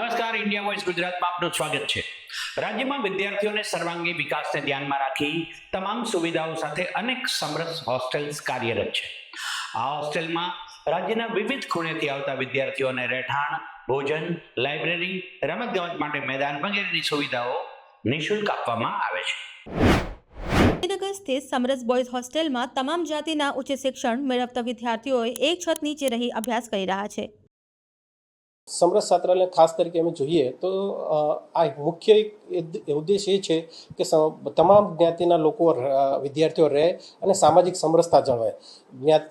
નમસ્કાર, India voice ગુજરાતમાં આપનું સ્વાગત છે। રાજ્યમાં વિદ્યાર્થીઓને સર્વાંગી વિકાસને ધ્યાનમાં રાખી તમામ સુવિધાઓ સાથે અનેક સમરસ હોસ્ટેલ્સ કાર્યરત છે। આ હોસ્ટેલમાં રાજ્યના વિવિધ ખૂણેથી આવતા વિદ્યાર્થીઓને રહેઠાણ, ભોજન, લાઇબ્રેરી, રમતગમત માટે મેદાન વગેરેની સુવિધાઓ નિઃશુલ્ક આપવામાં આવે છે। ગાંધીનગર સ્થિત સમરસ બોયઝ હોસ્ટેલમાં તમામ જાતિના ઉચ્ચ શિક્ષણ મેળવતા વિદ્યાર્થીઓએ એક છત નીચે રહી અભ્યાસ કરી રહ્યા છે। સમરસ છાત્રાલય ખાસ તરીકે અમે જોઈએ તો આ મુખ્ય ઉદ્દેશ એ છે કે તમામ જ્ઞાતિના લોકો વિદ્યાર્થીઓ રહે અને સામાજિક સમરસતા જળવાય,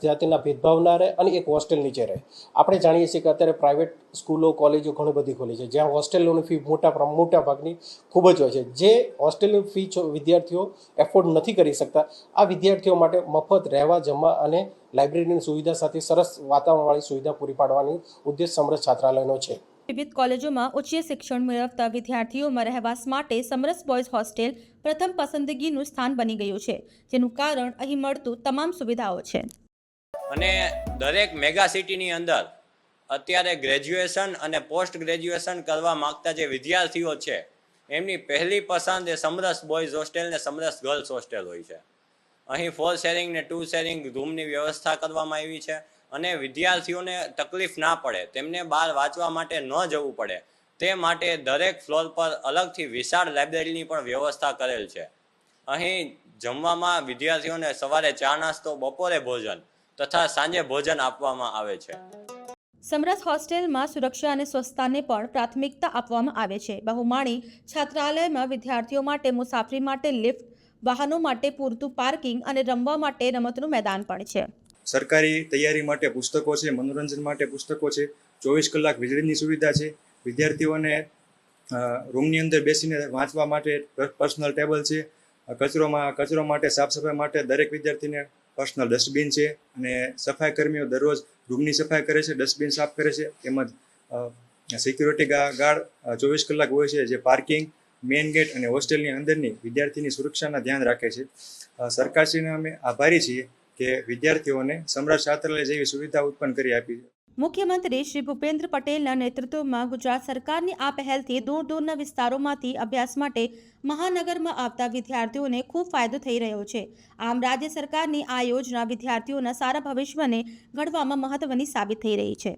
જાતિના ભેદભાવ ના રહે અને એક હોસ્ટેલ નીચે રહે। આપણે જાણીએ છીએ કે અત્યારે પ્રાઇવેટ સ્કૂલો, કોલેજો ઘણી બધી ખોલી છે જ્યાં હોસ્ટેલોની ફી મોટા ભાગની ખૂબ જ હોય છે। જે હોસ્ટેલની ફી વિદ્યાર્થીઓ એફોર્ડ નથી કરી શકતા, આ વિદ્યાર્થીઓ માટે મફત રહેવા, જમવા અને લાઇબ્રેરીની સુવિધા સાથે સરસ વાતાવરણવાળી સુવિધા પૂરી પાડવાની ઉદ્દેશ સમરસ છાત્રાલયનો છે। વિવિધ કોલેજોમાં ઉચ્ચ શિક્ષણ મેળવતા વિદ્યાર્થીઓમાં રહેવાસ માટે સમરસ બોયઝ હોસ્ટેલ પ્રથમ પસંદગીનું સ્થાન બની ગયું છે, જેનું કારણ અહીં મળતું તમામ સુવિધાઓ છે। અને દરેક મેગા સિટીની અંદર અત્યારે ગ્રેજ્યુએશન અને પોસ્ટ ગ્રેજ્યુએશન કરવા માંગતા જે વિદ્યાર્થીઓ છે એમની પહેલી પસંદ એ સમરસ બોયઝ હોસ્ટેલ ને સમરસ ગર્લ્સ હોસ્ટેલ હોય છે। અહીં 4 શેરિંગ ને 2 શેરિંગ રૂમની વ્યવસ્થા કરવામાં આવી છે અને વિદ્યાર્થીઓને તકલીફ ના પડે, તેમને બહાર વાંચવા માટે ન જવું પડે તે માટે દરેક ફ્લોર પર અલગથી વિશાળ લાઇબ્રેરીની પણ વ્યવસ્થા કરેલ છે। અહીં જમવામાં વિદ્યાર્થીઓને સવારે ચા નાસ્તો, બપોરે ભોજન તથા સાંજે ભોજન આપવામાં આવે છે। સમરસ હોસ્ટેલમાં સુરક્ષા અને સ્વચ્છતાને પણ પ્રાથમિકતા આપવામાં આવે છે। બહુમાળી છાત્રાલયમાં વિદ્યાર્થીઓ માટે મુસાફરી માટે લિફ્ટ, વાહનો માટે પૂરતું પાર્કિંગ અને રમવા માટે રમતનું મેદાન પણ છે। સરકારી તૈયારી માટે પુસ્તકો છે, મનોરંજન માટે પુસ્તકો છે, 24 કલાક વીજળીની સુવિધા છે। વિદ્યાર્થીઓને રૂમની અંદર બેસીને વાંચવા માટે પર્સનલ ટેબલ છે। કચરો માટે, સાફ સફાઈ માટે દરેક વિદ્યાર્થીને પર્સનલ ડસ્ટબિન છે અને સફાઈ કર્મીઓ દરરોજ રૂમની સફાઈ કરે છે, ડસ્ટબિન સાફ કરે છે। તેમજ સિક્યુરિટી ગાર્ડ 24 કલાક હોય છે જે પાર્કિંગ, મેઇન ગેટ અને હોસ્ટેલની અંદરની વિદ્યાર્થીની સુરક્ષાના ધ્યાન રાખે છે। સરકારશ્રીને અમે આભારી છીએ કે વિદ્યાર્થીઓને સમરસ છાત્રાલય જેવી સુવિધા ઉત્પન્ન કરી આપી છે। મુખ્યમંત્રી શ્રી ભૂપેન્દ્ર પટેલના નેતૃત્વમાં ગુજરાત સરકારની આ પહેલથી દૂર દૂરના વિસ્તારોમાંથી અભ્યાસ માટે મહાનગરમાં આવતા વિદ્યાર્થીઓને ખૂબ ફાયદો થઈ રહ્યો છે। આમ રાજ્ય સરકારની આ યોજના વિદ્યાર્થીઓના સારા ભવિષ્યને ઘડવામાં મહત્વની સાબિત થઈ રહી છે।